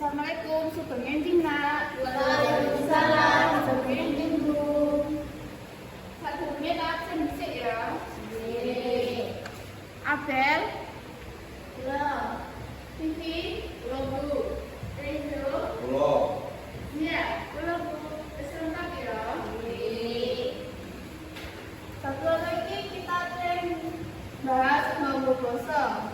Assalamualaikum, sugeng endi nak? Waalaikumsalam, sugeng endi Bu. Sadurunge tak absen dhisik ya. Nggih. Abel, Kula, Vivi, kula Bu. Rizzo, Kulo. iya, kula Bu. Wis lengkap ya. Nggih. Satu lagi kita akan bahas ngomong basa.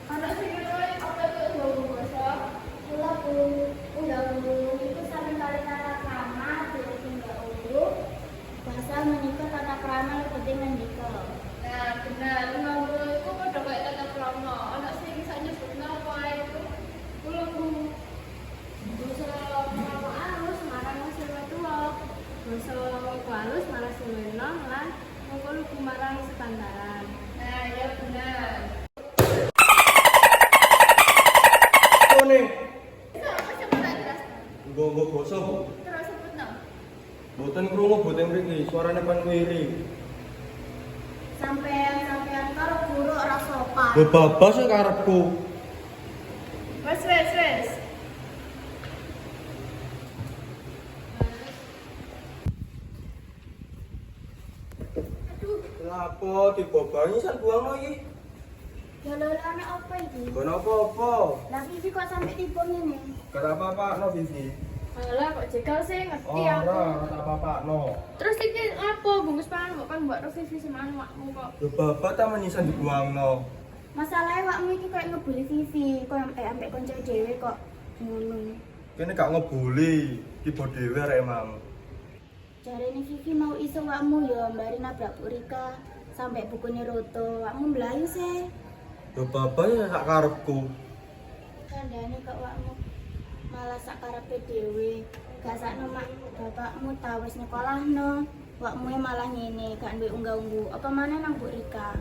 Anak sing ngerti apa itu ngomong basa? Kula Bu, undang-undang itu sampai kali tata krama ditinggal urut. Bahasa menika tata krama penting ngendika. Nah, benar. Ngomong itu padha kaya tata krama. Anak sing bisa nyebutna apa ae itu? Kula Bu. Basa krama alus marang wong sing tuwa. Basa halus marang sing enom lan mengko marang sepantaran. Nah, ya benar. Kone. Apa coba tak jelas? Nggo basa, Bu. Terus sebutno. Mboten krungu boten mriki, suarane pan wiri. Sampean karo guru ora sopan. Bebabas sing karepku. Wes. Aduh, Lapo dibobangi sak buang iki? Ya lho anak apa iki? Nggon apa-apa. Lah Vivi kok sampe tiba ngene? Ora apa-apa no Vivi. alah kok jegal sih ngerti Ora, aku. ora apa-apa no. Terus iki apa bungkus pangan kok kan mbak Rofi semangat makmu kok. Bebabas ta menisan dibuangno. Masalahnya wakmu iki koyo ngebuli Vivi, koyo ambek konco dhewe kok ngono. Kene gak ngebuli, tiba dhewe arek emang. Jarene Vivi mau iso wakmu ya mbari nabrak Bu Rika sampai bukune roto. Wakmu mlayu sih. Bebabas ya sak karepku. Kandhane kok wakmu malah sak karepe dhewe. Gak sakno mak bapakmu tau wis nyekolahno. Wakmu malah ngene, gak duwe unggah-ungguh. Apa maneh nang Bu Rika?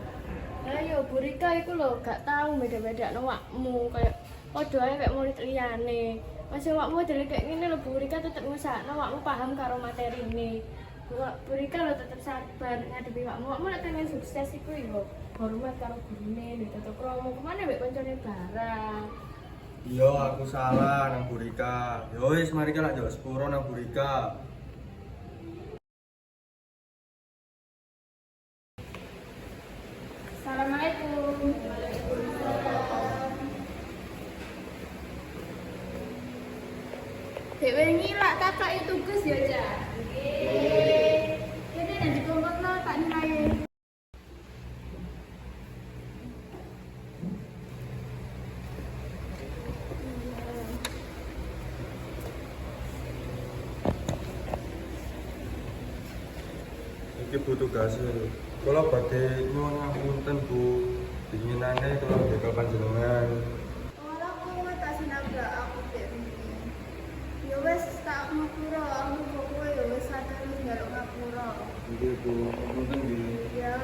Lah yo Bu Rika iku lho gak tau beda-bedakno wakmu kayak padha ae kayak murid liyane. Masih wakmu dhewe kayak ngene lho Bu Rika tetep ngusahakno wakmu paham karo materine. Bu Rika lho tetep sabar ngadepi wakmu. Wakmu nek pengen sukses iku yo hormat karo gurune, ndek tata krama. Kemane mbek koncone barang. Iya, aku salah nang Burika. Yo wis mari kita njok sepuro nang Burika. Assalamualaikum. Dek wengi lak takoki tugas ya, Cak. Nggih. Kene nek dikompetno tak nilai. Iki butuh gas. Kula badhe nyuwun ngapunten Bu. Dinginane kula bekel panjenengan. Ora kowe tak sinabrak aku dek wingi. Ya wis tak ngapura, aku kowe ya wis sadar wis njaluk ngapura. Nggih Bu, ngapunten nggih. Ya.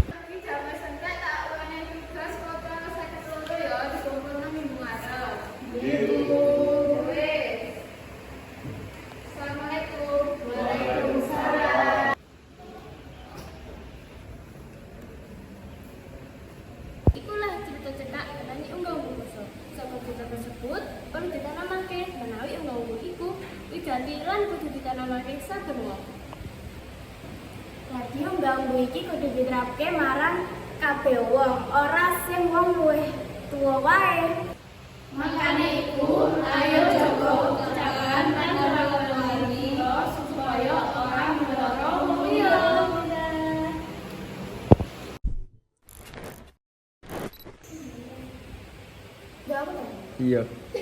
Iki jaman sentek tak wene tugas foto 52 ya dikumpulno minggu ngarep. Nggih, Bu. Wis. Assalamualaikum. Waalaikumsalam. Ikulah cerita cetak mengenai unggah-ungguh basa. Saka cerita tersebut perlu ditanamake menawi unggah-ungguh iku wiganti lan kudu ditanamake saben wong. Dadi unggah-ungguh iki kudu diterapke marang kabeh wong, ora sing wong luwih tuwa wae. Makane iku ayo jaga kepercayaan lan kelakuan ini supaya orang mendorong wong liya. Ya aku tadi. Iya. Dek